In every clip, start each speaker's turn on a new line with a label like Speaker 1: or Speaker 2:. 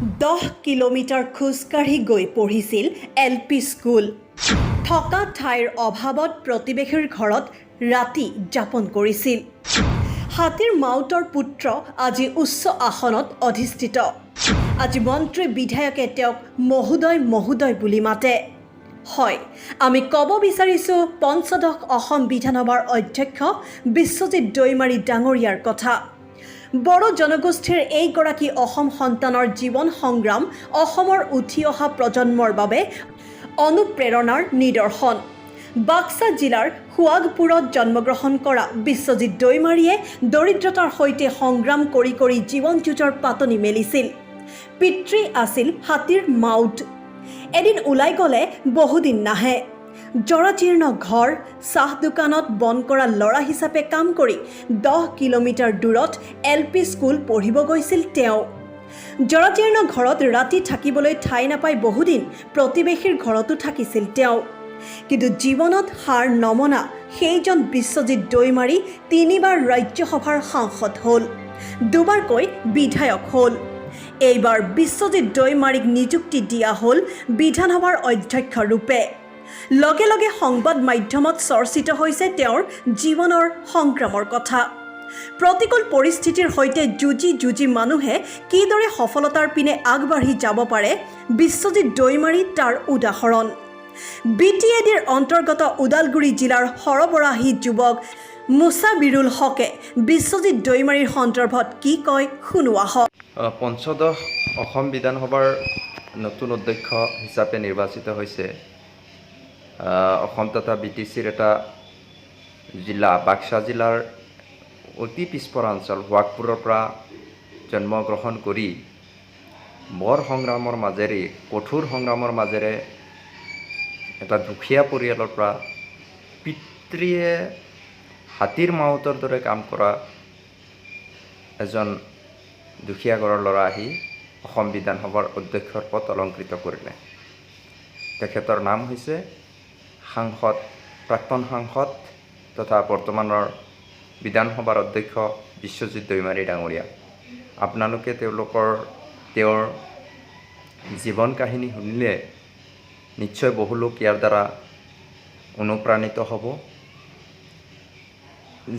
Speaker 1: 10 kilometre খোজকাঢ়ি গৈ পঢ়িছিল LP স্কুল। থকা ঠাইৰ অভাৱত প্ৰতিবেশীৰ ঘৰত ৰাতি যাপন কৰিছিল। হাতীৰ মাউতৰ পুত্ৰ আজি উচ্চ আসনত অধিষ্ঠিত। আজি মন্ত্ৰী বিধায়কে তেওঁক মহোদয় বুলি মাতে। হয়, আমি ক'ব বিচাৰিছো পঞ্চদশ অসম বিধানসভাৰ অধ্যক্ষ বিশ্বজিৎ দৈমাৰী ডাঙৰীয়াৰ কথা। বড়ো জনগোষ্ঠীৰ এইগৰাকী অসম সন্তানৰ জীৱন সংগ্ৰাম অসমৰ উঠি অহা প্ৰজন্মৰ বাবে অনুপ্ৰেৰণাৰ নিদৰ্শন। বাক্সা জিলাৰ সুৱাগপুৰত জন্মগ্ৰহণ কৰা বিশ্বজিৎ দৈমাৰীয়ে দৰিদ্ৰতাৰ সৈতে সংগ্ৰাম কৰি জীৱন যুঁজৰ পাতনি মেলিছিল। পিতৃ আছিল হাতীৰ মাউত। এদিন ওলাই গ'লে বহুদিন নাহে। জৰাজীৰ্ণ ঘৰ, চাহ দোকানত বন কৰা ল'ৰা হিচাপে কাম কৰি 10 কিলোমিটাৰ দূৰত LP স্কুল পঢ়িব গৈছিল তেওঁ। জৰাজীৰ্ণ ঘৰত ৰাতি থাকিবলৈ ঠাই নাপাই বহুদিন প্ৰতিবেশীৰ ঘৰতো থাকিছিল তেওঁ। কিন্তু জীৱনত হাৰ নমনা সেইজন বিশ্বজিৎ দৈমাৰী 3বাৰ ৰাজ্যসভাৰ সাংসদ হ'ল, 2বাৰকৈ বিধায়ক হ'ল। এইবাৰ বিশ্বজিৎ দৈমাৰীক নিযুক্তি দিয়া হ'ল বিধানসভাৰ অধ্যক্ষ ৰূপে। লগে লগে সংবাদ মাধ্যমত চৰ্চিত হৈছে তেওঁৰ জীৱনৰ সংগ্ৰামৰ কথা। প্ৰতিকূল পৰিস্থিতিৰ সৈতে যুঁজি মানুহে কিদৰে সফলতাৰ পিনে আগবাঢ়ি যাব পাৰে, বিশ্বজিৎ দৈমাৰী তাৰ উদাহৰণ। BTADৰ অন্তৰ্গত ওদালগুৰি জিলাৰ সৰবৰাহী যুৱক মুছাবিৰুল হকে বিশ্বজিৎ দৈমাৰীৰ সন্দৰ্ভত কি কয় শুনোৱা হওক।
Speaker 2: পঞ্চদশ অসম বিধানসভাৰ নতুন অধ্যক্ষ হিচাপে নিৰ্বাচিত হৈছে অসম তথা BTCৰ এটা জিলা, বাক্সা জিলাৰ অতি পিছপৰা অঞ্চল সুৱাগপুৰৰ পৰা জন্মগ্ৰহণ কৰি বৰ সংগ্ৰামৰ মাজেৰে, কঠোৰ সংগ্ৰামৰ মাজেৰে এটা দুখীয়া পৰিয়ালৰ পৰা পিতৃয়ে হাতীৰ মাউতৰ দৰে কাম কৰা এজন দুখীয়া ঘৰৰ ল'ৰা আহি অসম বিধানসভাৰ অধ্যক্ষৰ পদ অলংকৃত কৰিলে। তেখেতৰ নাম হৈছে প্ৰাক্তন সাংসদ তথা বৰ্তমানৰ বিধানসভাৰ অধ্যক্ষ বিশ্বজিৎ দৈমাৰী ডাঙৰীয়া। আপোনালোকে তেওঁৰ জীৱন কাহিনী শুনিলে নিশ্চয় বহু লোক ইয়াৰ দ্বাৰা অনুপ্ৰাণিত হ'ব।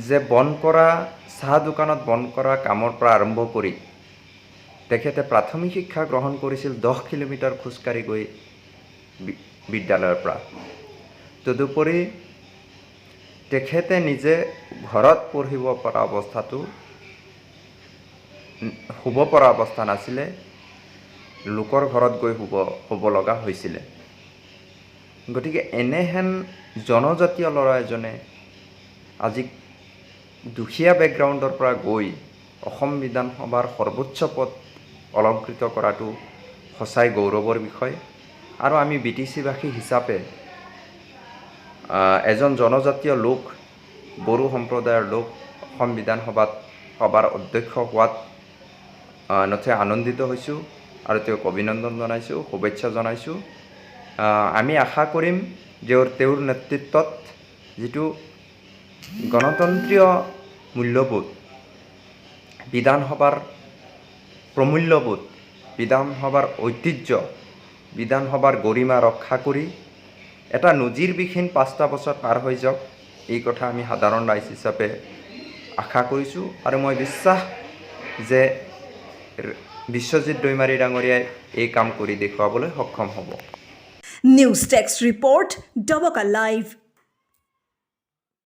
Speaker 2: যে চাহ দোকানত বন কৰা কামৰ পৰা আৰম্ভ কৰি তেখেতে প্ৰাথমিক শিক্ষা গ্ৰহণ কৰিছিল 10 কিলোমিটাৰ খোজকাঢ়ি গৈ বিদ্যালয়ৰ পৰা। তদুপৰি তেখেতে নিজে ঘৰত পঢ়িব পৰা শুব পৰা অৱস্থা নাছিলে, লোকৰ ঘৰত গৈ শুব লগা হৈছিলে। গতিকে এনেহেন জনজাতীয় ল'ৰা এজনে আজি দুখীয়া বেকগ্ৰাউণ্ডৰ পৰা গৈ অসম বিধানসভাৰ সৰ্বোচ্চ পদ অলংকৃত কৰাটো সঁচাই গৌৰৱৰ বিষয়। আৰু আমি BTC-বাসী হিচাপে এজন জনজাতীয় লোক, বড়ো সম্প্ৰদায়ৰ লোক অসম বিধানসভাৰ অধ্যক্ষ হোৱাত নথৈ আনন্দিত হৈছোঁ আৰু তেওঁক অভিনন্দন জনাইছোঁ, শুভেচ্ছা জনাইছোঁ। আমি আশা কৰিম যে তেওঁৰ নেতৃত্বত যিটো গণতন্ত্ৰীয় মূল্যবোধ, বিধানসভাৰ প্ৰমূল্যবোধ, বিধানসভাৰ ঐতিহ্য, বিধানসভাৰ গৰিমা ৰক্ষা কৰি এটা নজিৰবিহীন 5টা বছৰ পাৰ হৈ যাওক, এই কথা আমি সাধাৰণ ৰাইজ হিচাপে আশা কৰিছোঁ। আৰু মই বিশ্বাস যে বিশ্বজিৎ দৈমাৰী ডাঙৰীয়াই এই কাম কৰি দেখুৱাবলৈ সক্ষম হ'ব।
Speaker 1: News desk report, Doboka live.